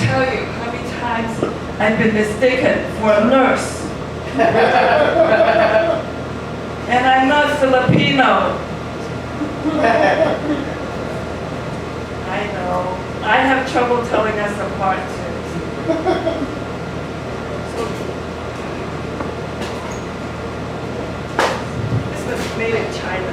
tell you how many times I've been mistaken for a nurse. And I'm not Filipino. I know. I have trouble telling us apart too. This was made in China.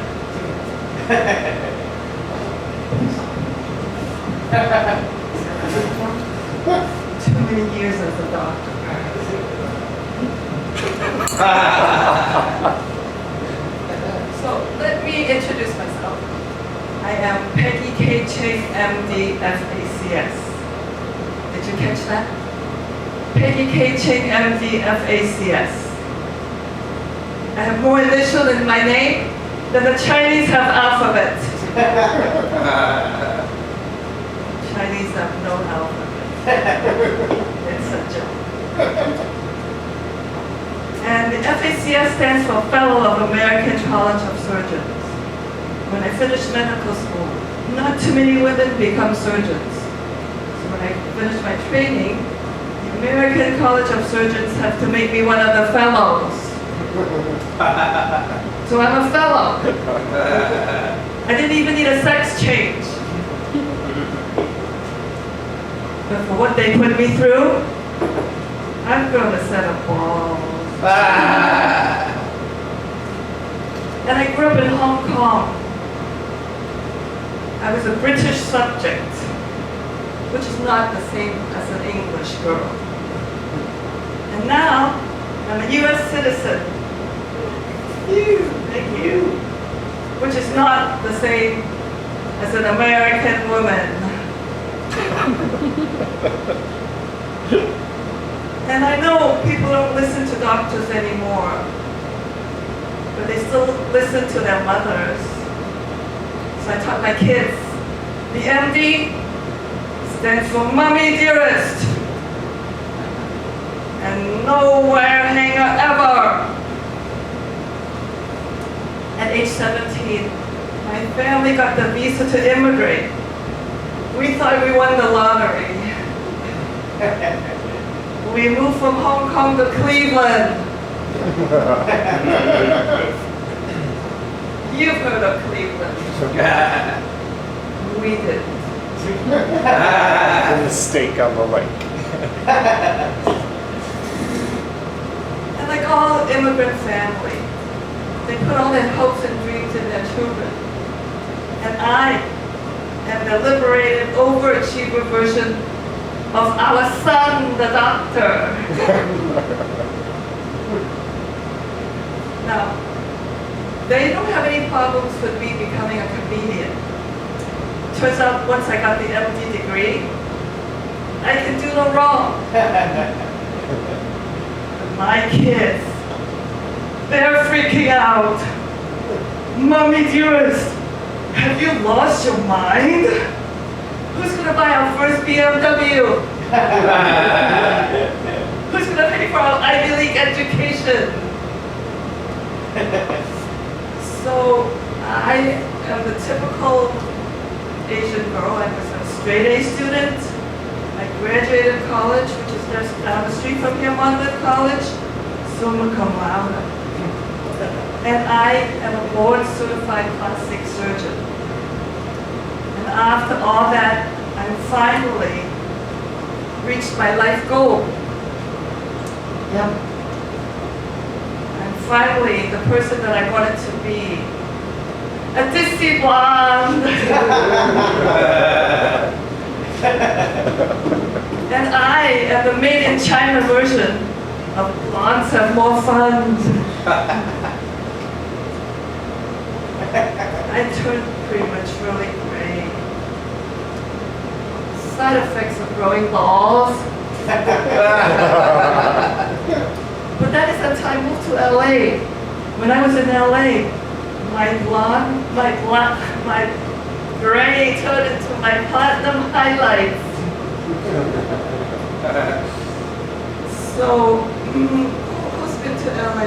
Too many years as a doctor. So let me introduce myself. I am Peggy Ching, MD, FACS. Did you catch that? Peggy Ching, MD, FACS. I have more initials in my name than the Chinese have alphabet. Chinese have no alphabet. It's a joke. And the FACS stands for Fellow of American College of Surgeons. When I finished medical school, not too many women become surgeons. So when I finished my training, the American College of Surgeons have to make me one of the fellows. So I'm a fellow. I didn't even need a sex change. But for what they put me through, I've grown a set of balls. And I grew up in Hong Kong. I was a British subject, which is not the same as an English girl. And now, I'm a US citizen. Thank you. Which is not the same as an American woman. And I know people don't listen to doctors anymore, but they still listen to their mothers. So I taught my kids, the MD stands for Mommy Dearest, and no wire hanger ever. At age 17, my family got the visa to immigrate. We thought we won the lottery. We moved from Hong Kong to Cleveland. You've heard of Cleveland. We didn't. A mistake on the lake. And like all immigrant families, they put all their hopes and dreams in their children. And I am the liberated, overachiever version of our son, the doctor. Now, they don't have any problems with me becoming a comedian. Turns out once I got the MD degree, I can do no wrong. But my kids, they're freaking out. Mommy dearest, have you lost your mind? Who's going to buy our first BMW? Who's going to pay for our Ivy League education? So I am the typical Asian girl. I was a straight A student. I graduated college, which is just down the street from here, Monmouth College, summa cum laude. And I am a board-certified plastic surgeon. And after all that, I finally reached my life goal. Yep. I'm finally the person that I wanted to be. A Disney blonde. And I am the made in China version of blondes have more fun. I turned prematurely gray. Side effects of growing balls. But that is until I moved to LA. When I was in LA, my gray turned into my platinum highlights. So, who's been to LA?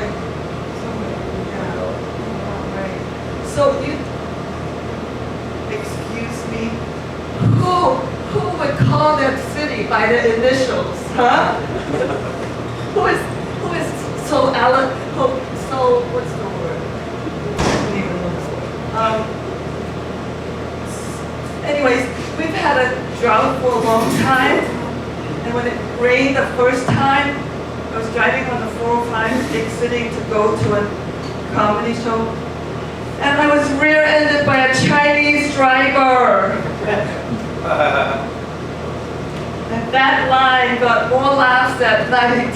So you, excuse me, who would call call their city by their initials, huh? Who is so what's the word? I don't even know the word. Anyways, we've had a drought for a long time, and when it rained the first time, I was driving on the 405 big city to go to a comedy show, and I was rear-ended by a Chinese driver. And that line got more laughs that night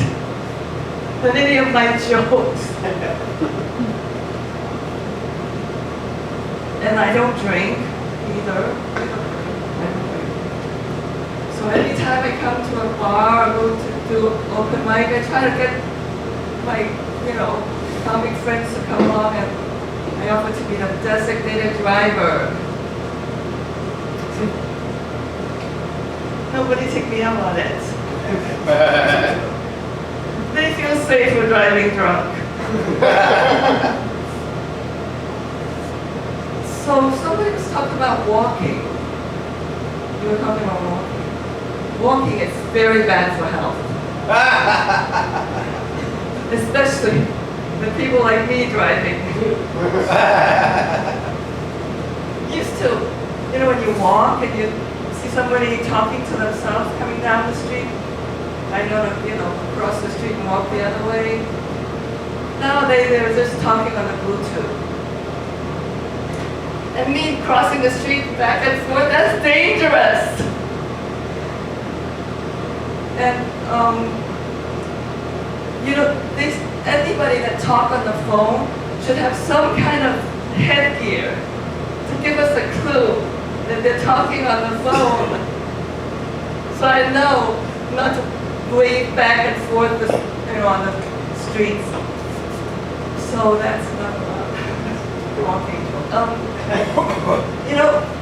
than any of my jokes. And I don't drink either. I don't drink. So anytime I come to a bar or go to do open mic, I try to get my, comic friends to come along, and I offer to be the designated driver. Nobody take me up on it. They feel safer driving drunk. So somebody was talking about walking. You were talking about walking. Walking is very bad for health. Especially with people like me driving. Used to, when you walk and you see somebody talking to themselves coming down the street, I know to, cross the street and walk the other way. Now they're just talking on the Bluetooth. And me crossing the street back and forth, that's dangerous. And, anybody that talk on the phone should have some kind of headgear to give us a clue that they're talking on the phone. So I know not to wave back and forth, on the streets. So that's not walking.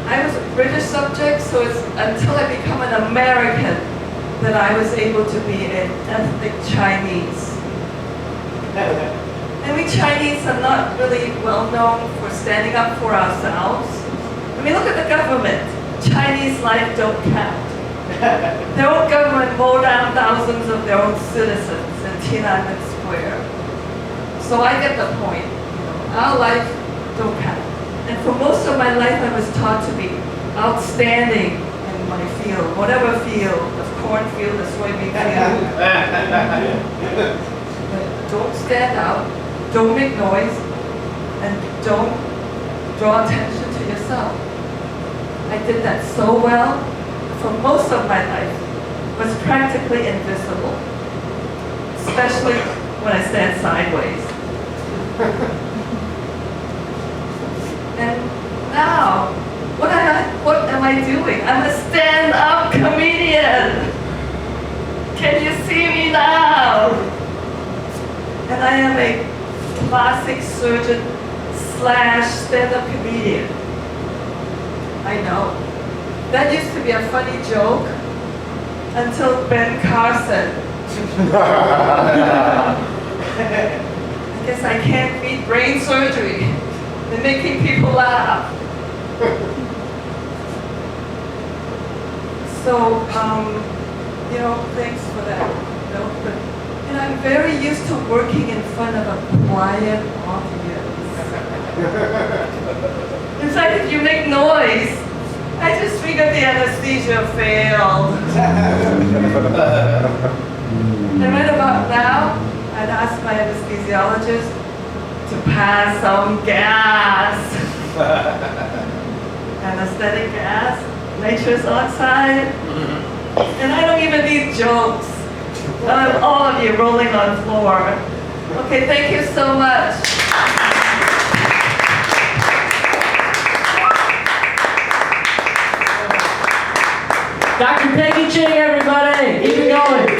I was a British subject, so it's until I become an American that I was able to be an ethnic Chinese. And we Chinese are not really well known for standing up for ourselves. I mean, look at the government. Chinese life don't count. Their own government mow down thousands of their own citizens in Tiananmen Square. So I get the point. Our life don't count. And for most of my life, I was taught to be outstanding in my field, whatever field, the cornfield, the soybean field. Don't stand out, don't make noise, and don't draw attention to yourself. I did that so well for most of my life, was practically invisible, especially when I stand sideways. And now, what am I doing? I'm a stand-up comedian. Can you see me now? And I am a plastic surgeon / stand-up comedian. I know. That used to be a funny joke until Ben Carson. I guess I can't beat brain surgery and making people laugh. So, thanks for that note. But, I'm very used to working in front of a quiet audience. In fact, if you make noise, I just figured the anesthesia failed. And right about now, I'd ask my anesthesiologist to pass some gas. Anesthetic gas, nitrous oxide. And I don't even need jokes. All of you rolling on floor. Okay, thank you so much. Dr. Peggy Ching, everybody. Keep it going.